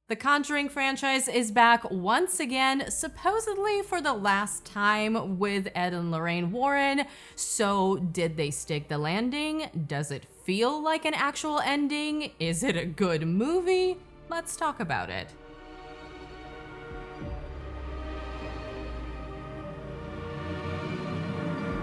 The Conjuring franchise is back once again, supposedly for the last time with Ed and Lorraine Warren. So did they stick the landing? Does it feel like an actual ending? Is it a good movie? Let's talk about it.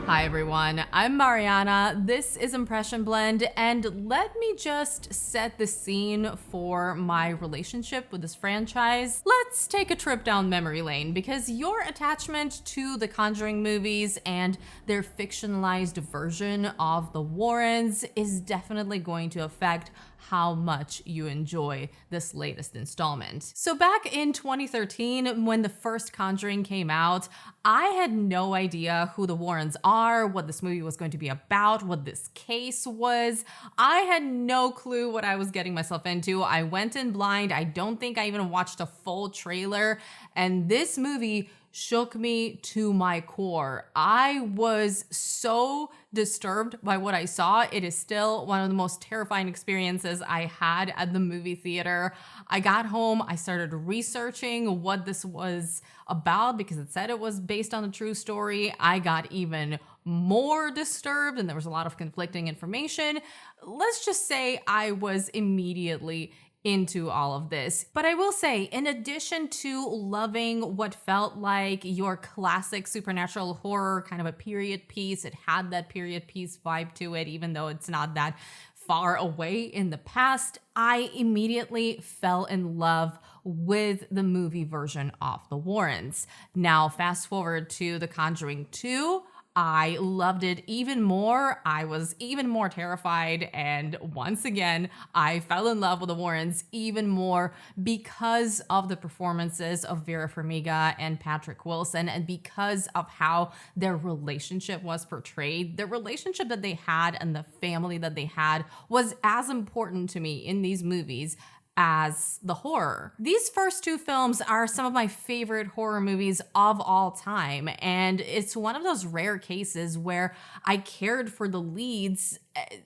Hi everyone, I'm Mariana, this is Impression Blend, and let me just set the scene for my relationship with this franchise. Let's take a trip down memory lane, because your attachment to the Conjuring movies and their fictionalized version of the Warrens is definitely going to affect how much you enjoy this latest installment. So back in 2013, when the first Conjuring came out, I had no idea who the Warrens are, what this movie was going to be about, what this case was. I had no clue what I was getting myself into. I went in blind. I don't think I even watched a full trailer. And this movie shook me to my core. I was so disturbed by what I saw. It is still one of the most terrifying experiences I had at the movie theater. I got home, I started researching what this was about because it said it was based on a true story. I got even more disturbed and there was a lot of conflicting information. Let's just say I was immediately into all of this. But I will say, in addition to loving what felt like your classic supernatural horror, kind of a period piece, it had that period piece vibe to it, even though it's not that far away in the past, I immediately fell in love with the movie version of The Warrens. Now, fast forward to The Conjuring 2, I loved it even more. I was even more terrified. And once again, I fell in love with the Warrens even more because of the performances of Vera Farmiga and Patrick Wilson and because of how their relationship was portrayed. The relationship that they had and the family that they had was as important to me in these movies as the horror. These first two films are some of my favorite horror movies of all time, and it's one of those rare cases where I cared for the leads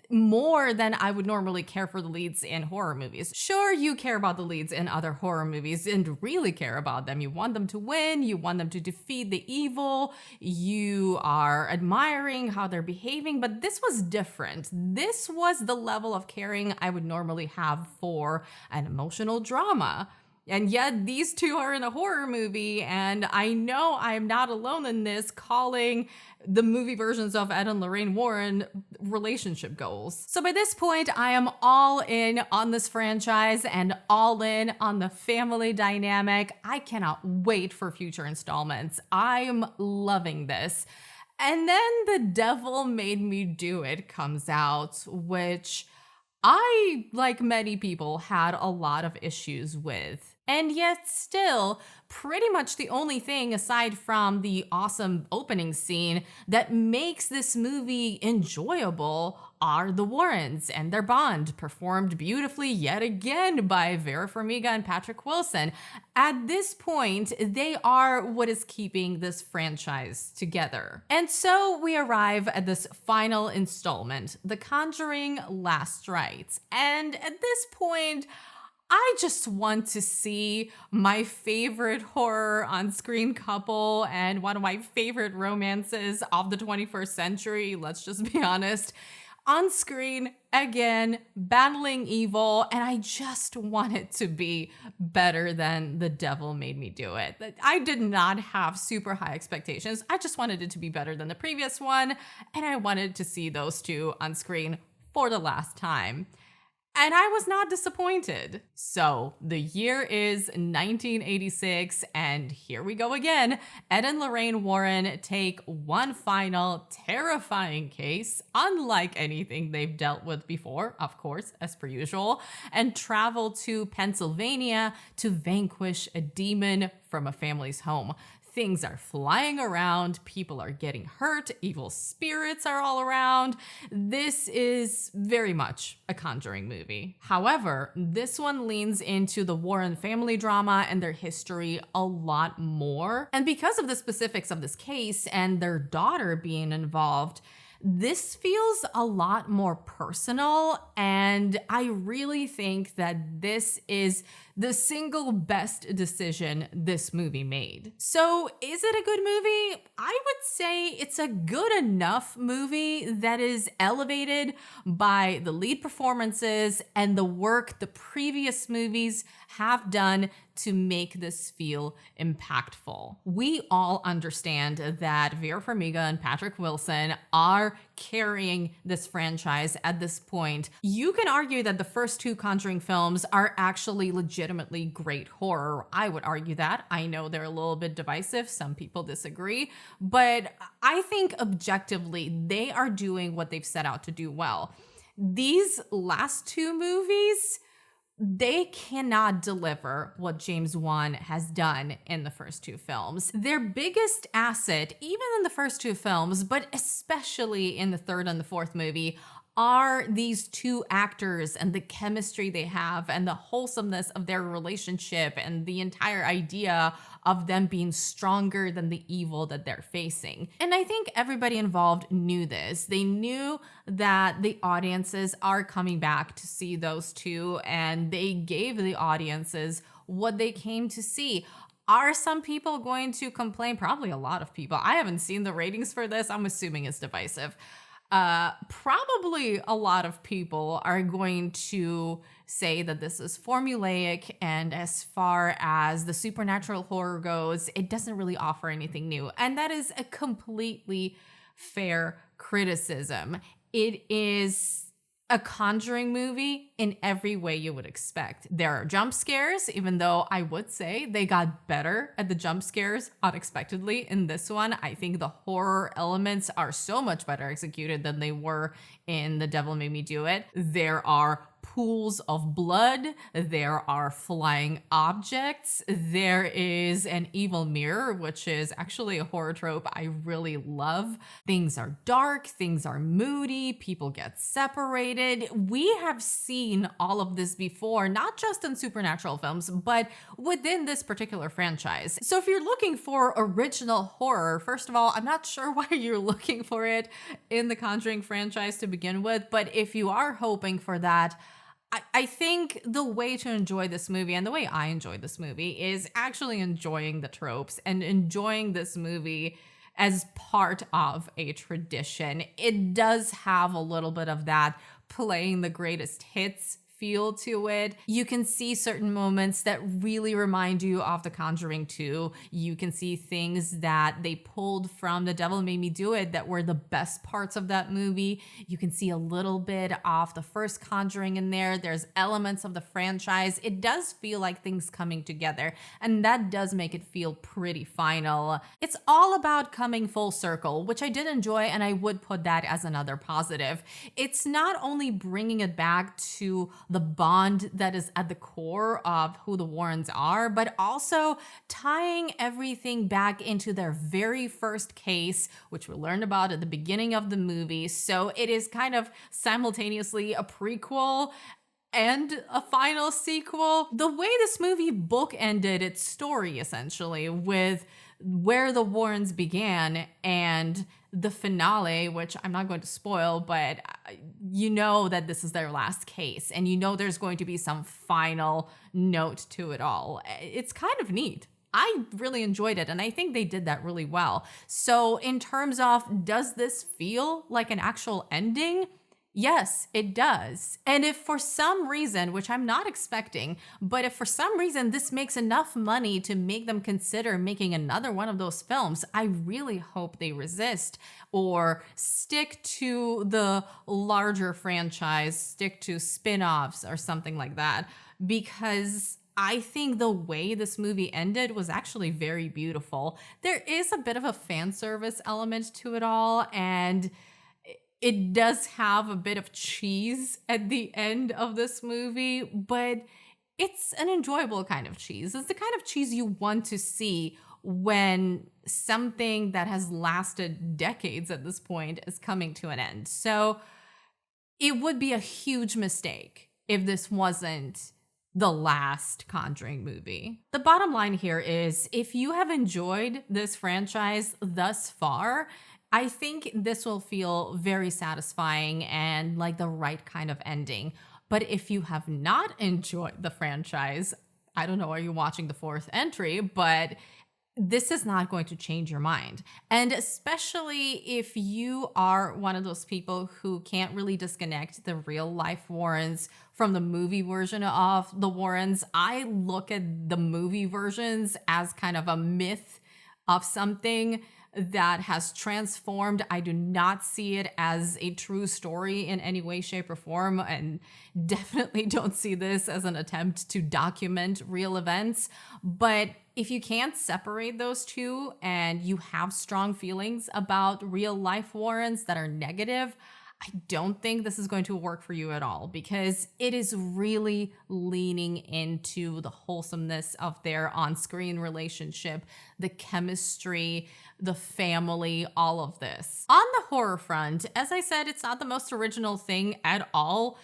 more than I would normally care for the leads in horror movies. Sure, you care about the leads in other horror movies and really care about them. You want them to win, you want them to defeat the evil, you are admiring how they're behaving, but this was different. This was the level of caring I would normally have for an emotional drama. And yet these two are in a horror movie, and I know I'm not alone in this calling the movie versions of Ed and Lorraine Warren relationship goals. So by this point, I am all in on this franchise and all in on the family dynamic. I cannot wait for future installments. I'm loving this. And then The Devil Made Me Do It comes out, which I, like many people, had a lot of issues with. And yet still, pretty much the only thing aside from the awesome opening scene that makes this movie enjoyable are the Warrens and their bond, performed beautifully yet again by Vera Farmiga and Patrick Wilson. At this point, they are what is keeping this franchise together. And so we arrive at this final installment, The Conjuring Last Rites. And at this point, I just want to see my favorite horror on-screen couple and one of my favorite romances of the 21st century, let's just be honest, on screen again, battling evil, and I just want it to be better than The Devil Made Me Do It. I did not have super high expectations. I just wanted it to be better than the previous one, and I wanted to see those two on screen for the last time. And I was not disappointed. So the year is 1986, and here we go again. Ed and Lorraine Warren take one final terrifying case, unlike anything they've dealt with before, of course, as per usual, and travel to Pennsylvania to vanquish a demon from a family's home. Things are flying around, people are getting hurt, evil spirits are all around. This is very much a Conjuring movie. However, this one leans into the Warren family drama and their history a lot more. And because of the specifics of this case and their daughter being involved, this feels a lot more personal, and I really think that this is the single best decision this movie made. So is it a good movie? I would say it's a good enough movie that is elevated by the lead performances and the work the previous movies have done to make this feel impactful. We all understand that Vera Farmiga and Patrick Wilson are carrying this franchise at this point. You can argue that the first two Conjuring films are actually legitimately great horror. I would argue that. I know they're a little bit divisive. Some people disagree, but I think objectively they are doing what they've set out to do well. These last two movies, they cannot deliver what James Wan has done in the first two films. Their biggest asset, even in the first two films, but especially in the third and the fourth movie, are these two actors and the chemistry they have and the wholesomeness of their relationship and the entire idea of them being stronger than the evil that they're facing. And I think everybody involved knew this. They knew that the audiences are coming back to see those two, and they gave the audiences what they came to see. Are some people going to complain? Probably a lot of people. I haven't seen the ratings for this. I'm assuming it's divisive. Probably a lot of people are going to say that this is formulaic, and as far as the supernatural horror goes, it doesn't really offer anything new. And that is a completely fair criticism. It is a Conjuring movie in every way you would expect. There are jump scares, even though I would say they got better at the jump scares unexpectedly in this one. I think the horror elements are so much better executed than they were in The Devil Made Me Do It. There are pools of blood, there are flying objects, there is an evil mirror, which is actually a horror trope I really love. Things are dark, things are moody, people get separated. We have seen all of this before, not just in supernatural films, but within this particular franchise. So if you're looking for original horror, first of all, I'm not sure why you're looking for it in the Conjuring franchise to begin with, but if you are hoping for that, I think the way to enjoy this movie, and the way I enjoy this movie, is actually enjoying the tropes and enjoying this movie as part of a tradition. It does have a little bit of that playing the greatest hits feel to it. You can see certain moments that really remind you of The Conjuring 2. You can see things that they pulled from The Devil Made Me Do It that were the best parts of that movie. You can see a little bit of the first Conjuring in there. There's elements of the franchise. It does feel like things coming together, and that does make it feel pretty final. It's all about coming full circle, which I did enjoy, and I would put that as another positive. It's not only bringing it back to the bond that is at the core of who the Warrens are, but also tying everything back into their very first case, which we learned about at the beginning of the movie. So it is kind of simultaneously a prequel and a final sequel. The way this movie bookended its story, essentially, with where the Warrens began and the finale, which I'm not going to spoil, but you know that this is their last case, and you know there's going to be some final note to it all. It's kind of neat. I really enjoyed it, and I think they did that really well. So in terms of, does this feel like an actual ending? Yes, it does. And if for some reason, which I'm not expecting, but if for some reason this makes enough money to make them consider making another one of those films, I really hope they resist or stick to the larger franchise, stick to spin-offs or something like that, because I think the way this movie ended was actually very beautiful. There is a bit of a fan service element to it all, and it does have a bit of cheese at the end of this movie, but it's an enjoyable kind of cheese. It's the kind of cheese you want to see when something that has lasted decades at this point is coming to an end. So it would be a huge mistake if this wasn't the last Conjuring movie. The bottom line here is, if you have enjoyed this franchise thus far, I think this will feel very satisfying and like the right kind of ending. But if you have not enjoyed the franchise, I don't know, are you watching the fourth entry? But this is not going to change your mind. And especially if you are one of those people who can't really disconnect the real life Warrens from the movie version of the Warrens. I look at the movie versions as kind of a myth of something that has transformed. I do not see it as a true story in any way, shape, or form, and definitely don't see this as an attempt to document real events. But if you can't separate those two and you have strong feelings about real life Warrens that are negative, I don't think this is going to work for you at all, because it is really leaning into the wholesomeness of their on-screen relationship, the chemistry, the family, all of this. On the horror front, as I said, it's not the most original thing at all,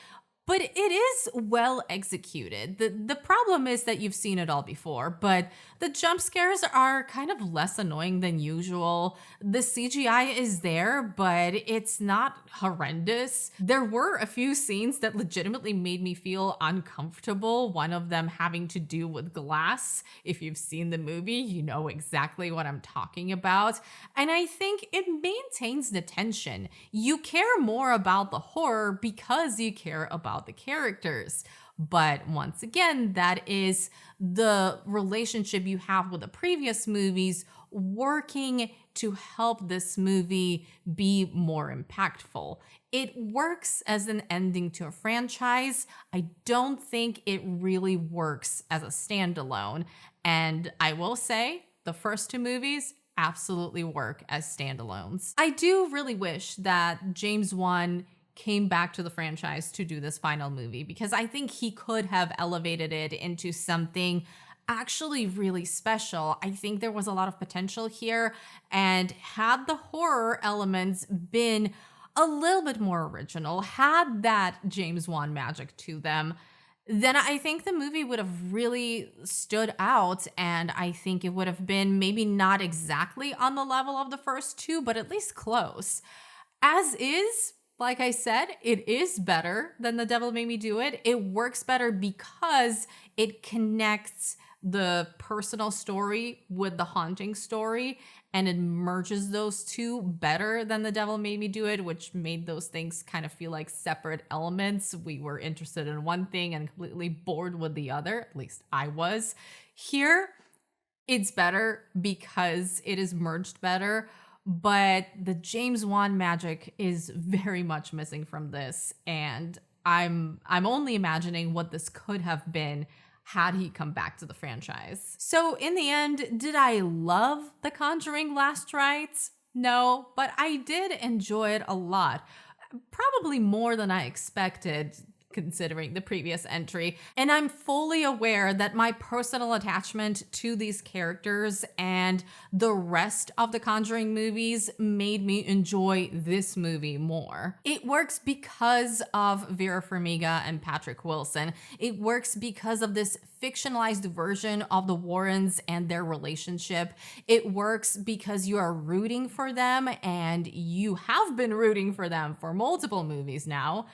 but it is well executed. The problem is that you've seen it all before, but the jump scares are kind of less annoying than usual. The CGI is there, but it's not horrendous. There were a few scenes that legitimately made me feel uncomfortable, one of them having to do with glass. If you've seen the movie, you know exactly what I'm talking about. And I think it maintains the tension. You care more about the horror because you care about the characters. But once again, that is the relationship you have with the previous movies working to help this movie be more impactful. It works as an ending to a franchise. I don't think it really works as a standalone. And I will say, the first two movies absolutely work as standalones. I do really wish that James Wan came back to the franchise to do this final movie, because I think he could have elevated it into something actually really special. I think there was a lot of potential here, and had the horror elements been a little bit more original, had that James Wan magic to them, then I think the movie would have really stood out, and I think it would have been maybe not exactly on the level of the first two, but at least close. As is, like I said, it is better than The Devil Made Me Do It. It works better because it connects the personal story with the haunting story, and it merges those two better than The Devil Made Me Do It, which made those things kind of feel like separate elements. We were interested in one thing and completely bored with the other. At least I was. Here, it's better because it is merged better. But the James Wan magic is very much missing from this, and I'm only imagining what this could have been had he come back to the franchise. So in the end, did I love The Conjuring Last Rites? No, but I did enjoy it a lot. Probably more than I expected, considering the previous entry. And I'm fully aware that my personal attachment to these characters and the rest of the Conjuring movies made me enjoy this movie more. It works because of Vera Farmiga and Patrick Wilson. It works because of this fictionalized version of the Warrens and their relationship. It works because you are rooting for them, and you have been rooting for them for multiple movies now.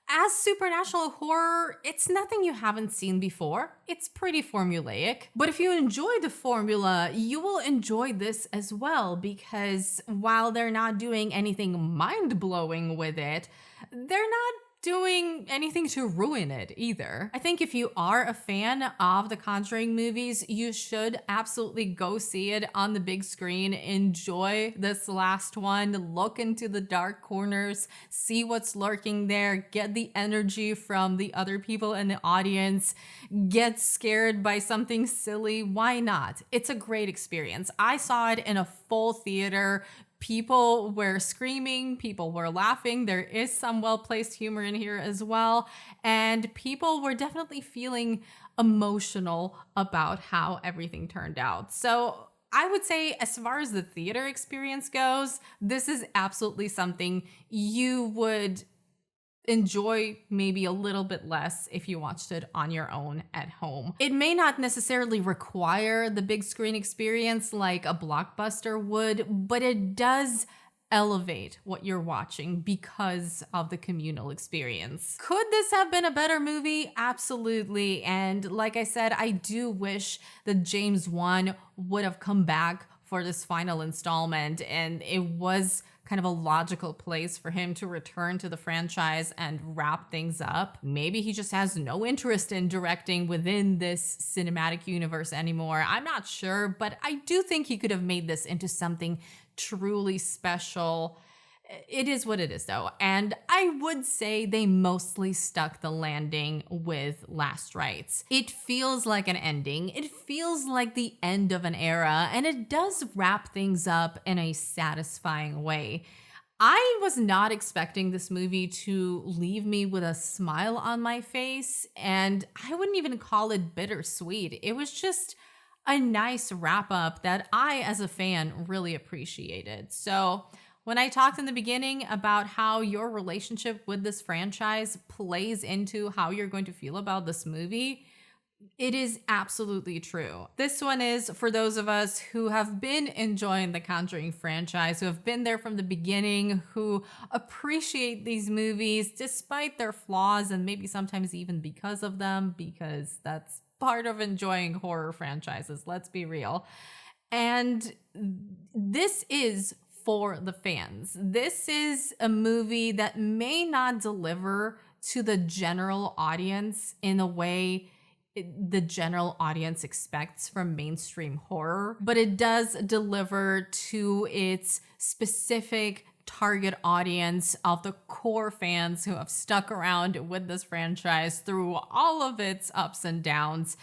As supernatural horror, it's nothing you haven't seen before. It's pretty formulaic. But if you enjoy the formula, you will enjoy this as well, because while they're not doing anything mind-blowing with it, they're not doing anything to ruin it either. I think if you are a fan of the Conjuring movies, you should absolutely go see it on the big screen. Enjoy this last one. Look into the dark corners, see what's lurking there, get the energy from the other people in the audience, get scared by something silly. Why not? It's a great experience. I saw it in a full theater. People were screaming, people were laughing. There is some well-placed humor in here as well. And people were definitely feeling emotional about how everything turned out. So I would say, as far as the theater experience goes, this is absolutely something you would enjoy maybe a little bit less if you watched it on your own at home. It may not necessarily require the big screen experience like a blockbuster would, but it does elevate what you're watching because of the communal experience. Could this have been a better movie? Absolutely. And like I said, I do wish that James Wan would have come back for this final installment, and it was kind of a logical place for him to return to the franchise and wrap things up. Maybe he just has no interest in directing within this cinematic universe anymore. I'm not sure, but I do think he could have made this into something truly special. It is what it is, though. And I would say they mostly stuck the landing with Last Rites. It feels like an ending. It feels like the end of an era, and it does wrap things up in a satisfying way. I was not expecting this movie to leave me with a smile on my face, and I wouldn't even call it bittersweet. It was just a nice wrap up that I, as a fan, really appreciated. So when I talked in the beginning about how your relationship with this franchise plays into how you're going to feel about this movie, it is absolutely true. This one is for those of us who have been enjoying the Conjuring franchise, who have been there from the beginning, who appreciate these movies despite their flaws and maybe sometimes even because of them, because that's part of enjoying horror franchises, let's be real. And this is for the fans. This is a movie that may not deliver to the general audience in a way the general audience expects from mainstream horror, but it does deliver to its specific target audience of the core fans who have stuck around with this franchise through all of its ups and downs.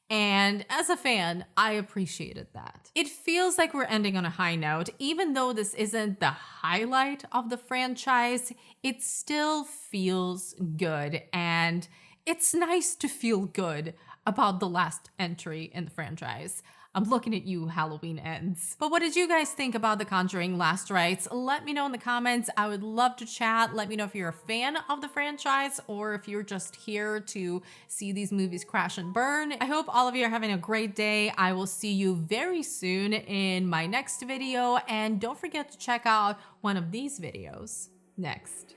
And as a fan, I appreciated that. It feels like we're ending on a high note. Even though this isn't the highlight of the franchise, it still feels good. And it's nice to feel good about the last entry in the franchise. I'm looking at you, Halloween Ends. But what did you guys think about The Conjuring Last Rites? Let me know in the comments. I would love to chat. Let me know if you're a fan of the franchise or if you're just here to see these movies crash and burn. I hope all of you are having a great day. I will see you very soon in my next video. And don't forget to check out one of these videos next.